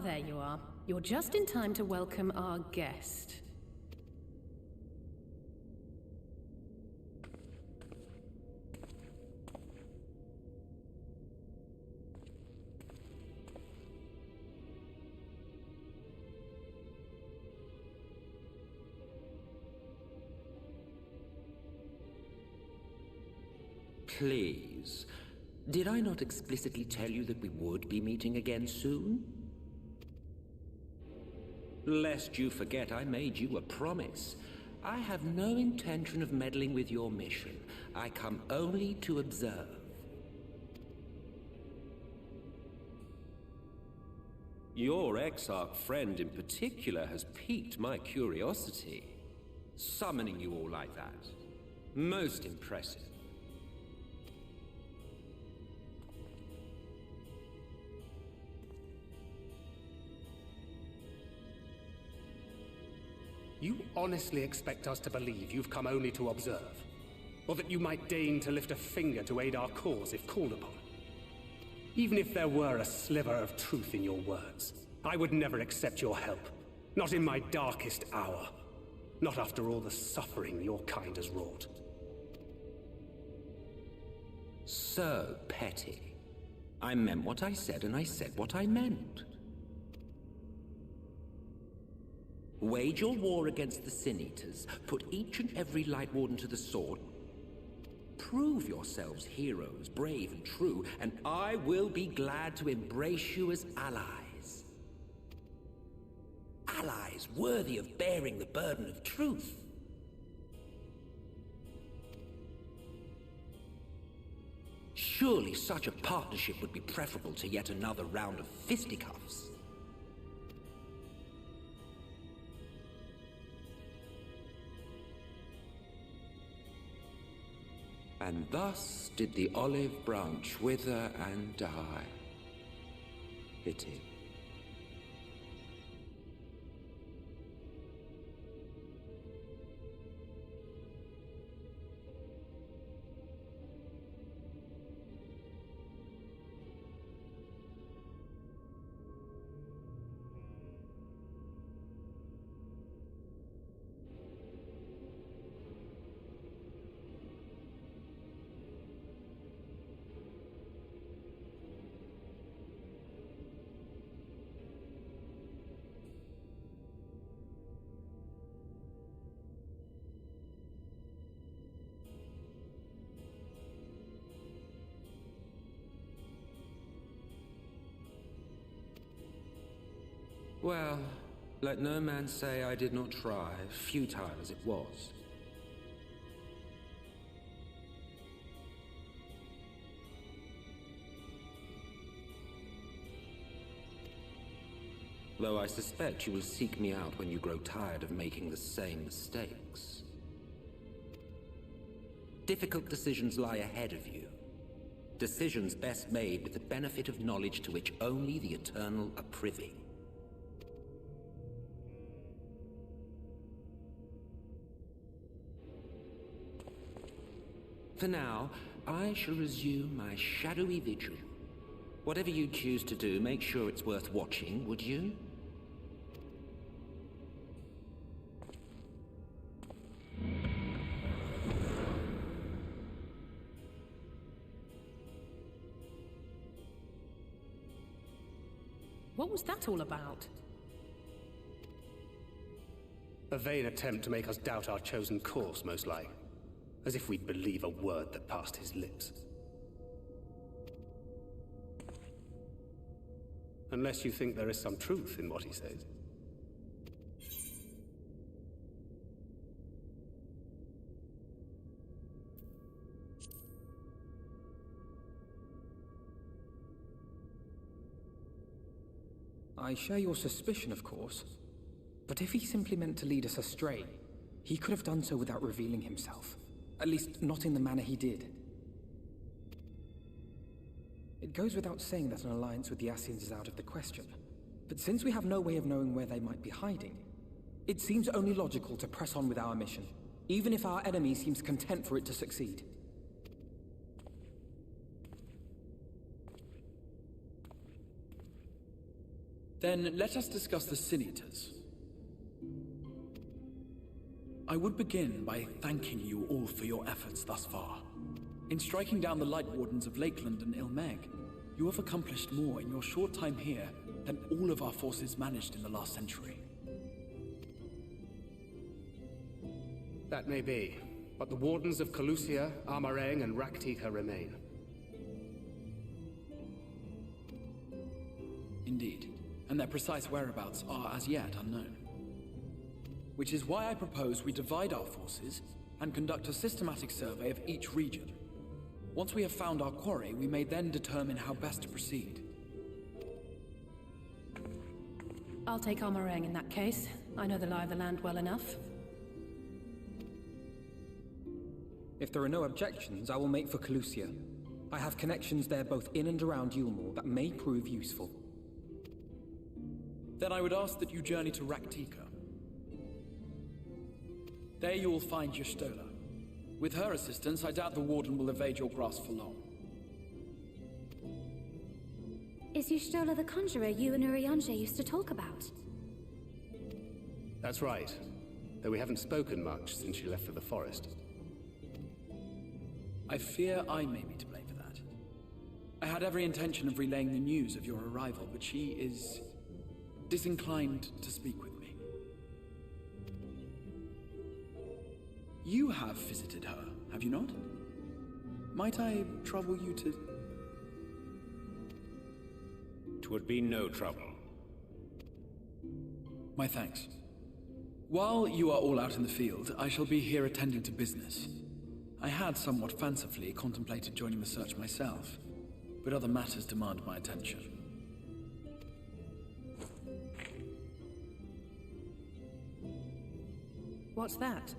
there you are. You're just in time to welcome our guest. Please, did I not explicitly tell you that we would be meeting again soon? Lest you forget, I made you a promise. I have no intention of meddling with your mission. I come only to observe. Your Exarch friend in particular has piqued my curiosity. Summoning you all like that. Most impressive. You honestly expect us to believe you've come only to observe? Or that you might deign to lift a finger to aid our cause if called upon? Even if there were a sliver of truth in your words, I would never accept your help. Not in my darkest hour. Not after all the suffering your kind has wrought. So petty. I meant what I said, and I said what I meant. Wage your war against the Sin Eaters, put each and every Light Warden to the sword, prove yourselves heroes, brave and true, and I will be glad to embrace you as allies. Allies worthy of bearing the burden of truth. Surely such a partnership would be preferable to yet another round of fisticuffs. And thus did the olive branch wither and die. Pity. Well, let no man say I did not try, futile as it was. Though I suspect you will seek me out when you grow tired of making the same mistakes. Difficult decisions lie ahead of you. Decisions best made with the benefit of knowledge to which only the Eternal are privy. For now, I shall resume my shadowy vigil. Whatever you choose to do, make sure it's worth watching, would you? What was that all about? A vain attempt to make us doubt our chosen course, most like. As if we'd believe a word that passed his lips. Unless you think there is some truth in what he says. I share your suspicion, of course. But if he simply meant to lead us astray, he could have done so without revealing himself. At least, not in the manner he did. It goes without saying that an alliance with the Ascians is out of the question. But since we have no way of knowing where they might be hiding, it seems only logical to press on with our mission, even if our enemy seems content for it to succeed. Then let us discuss the Sin-Eaters. I would begin by thanking you all for your efforts thus far. In striking down the Light Wardens of Lakeland and Ilmeg, you have accomplished more in your short time here than all of our forces managed in the last century. That may be, but the Wardens of Calusia, Amareng, and Raktika remain. Indeed, and their precise whereabouts are as yet unknown. Which is why I propose we divide our forces and conduct a systematic survey of each region. Once we have found our quarry, we may then determine how best to proceed. I'll take Amareng in that case. I know the lie of the land well enough. If there are no objections, I will make for Calusia. I have connections there both in and around Yulmore that may prove useful. Then I would ask that you journey to Raktika. There you will find Y'shtola. With her assistance, I doubt the Warden will evade your grasp for long. Is Y'shtola the conjurer you and Urianger used to talk about? That's right. Though we haven't spoken much since she left for the forest. I fear I may be to blame for that. I had every intention of relaying the news of your arrival, but she is disinclined to speak with me. You have visited her, have you not? Might I trouble you to... 'Twould be no trouble. My thanks. While you are all out in the field, I shall be here attending to business. I had somewhat fancifully contemplated joining the search myself, but other matters demand my attention. What's that?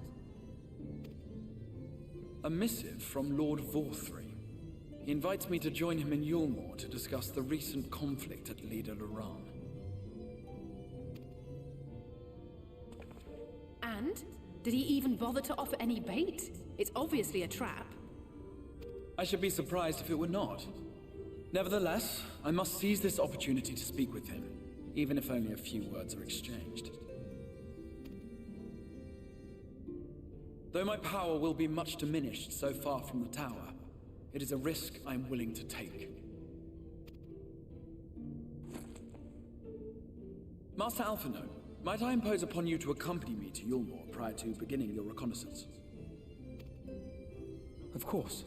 A missive from Lord Vorthry. He invites me to join him in Yulmore to discuss the recent conflict at Lida Luran. And? Did he even bother to offer any bait? It's obviously a trap. I should be surprised if it were not. Nevertheless, I must seize this opportunity to speak with him, even if only a few words are exchanged. Though my power will be much diminished so far from the tower, it is a risk I am willing to take. Master Alphino, might I impose upon you to accompany me to Yulmore prior to beginning your reconnaissance? Of course.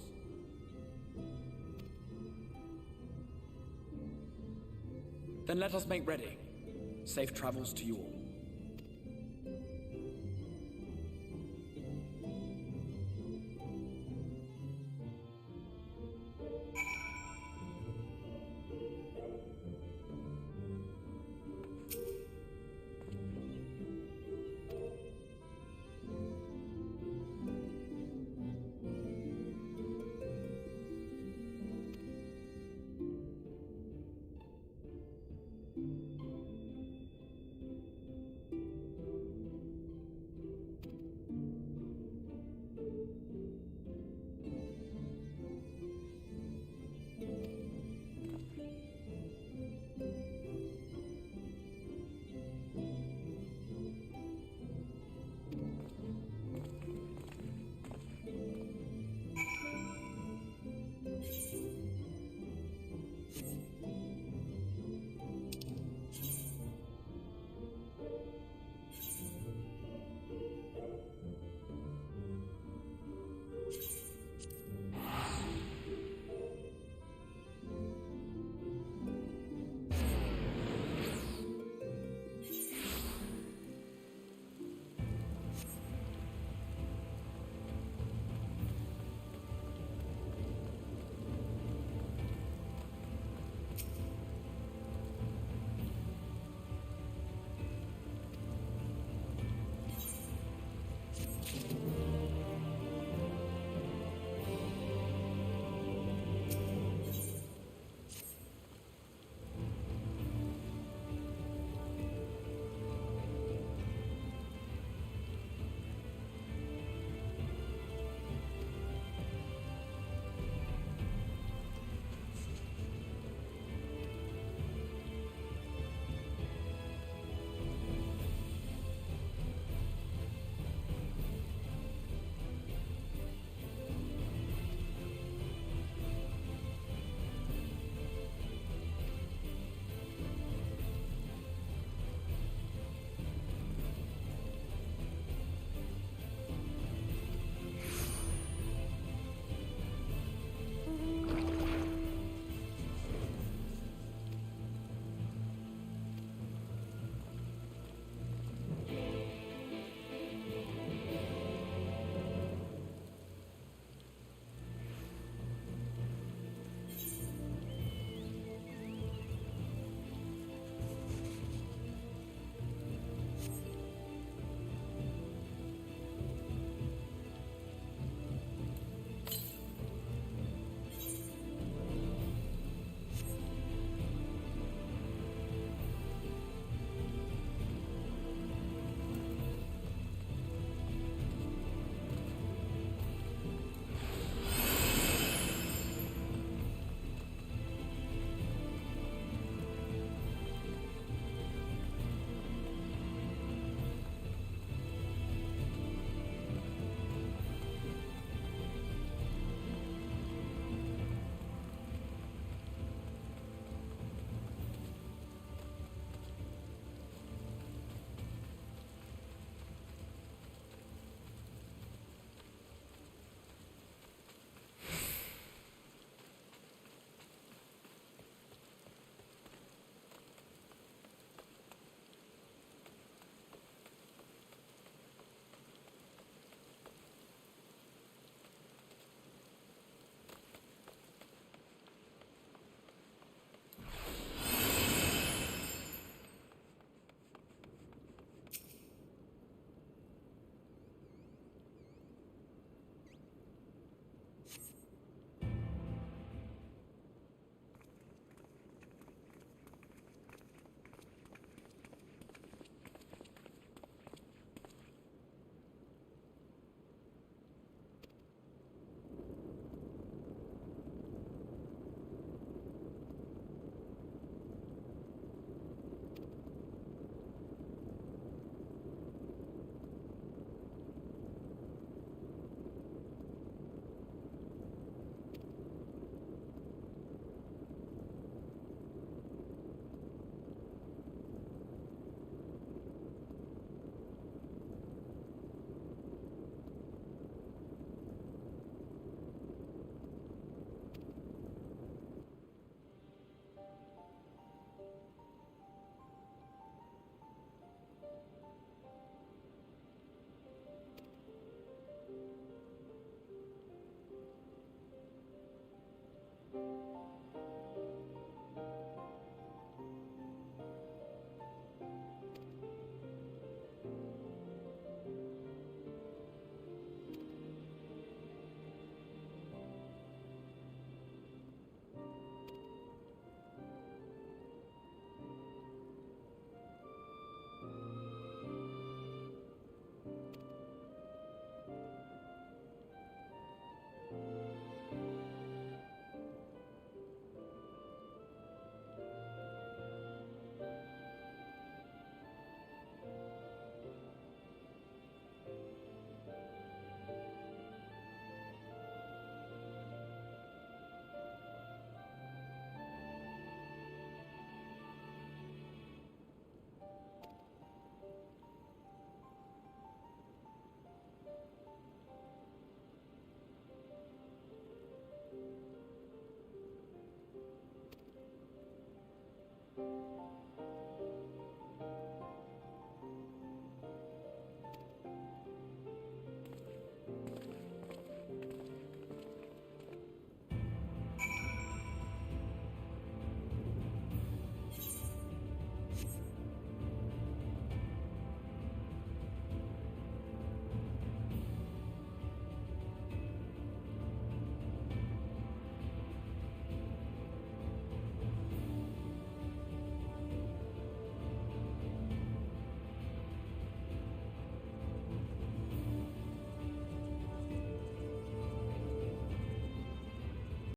Then let us make ready. Safe travels to you all.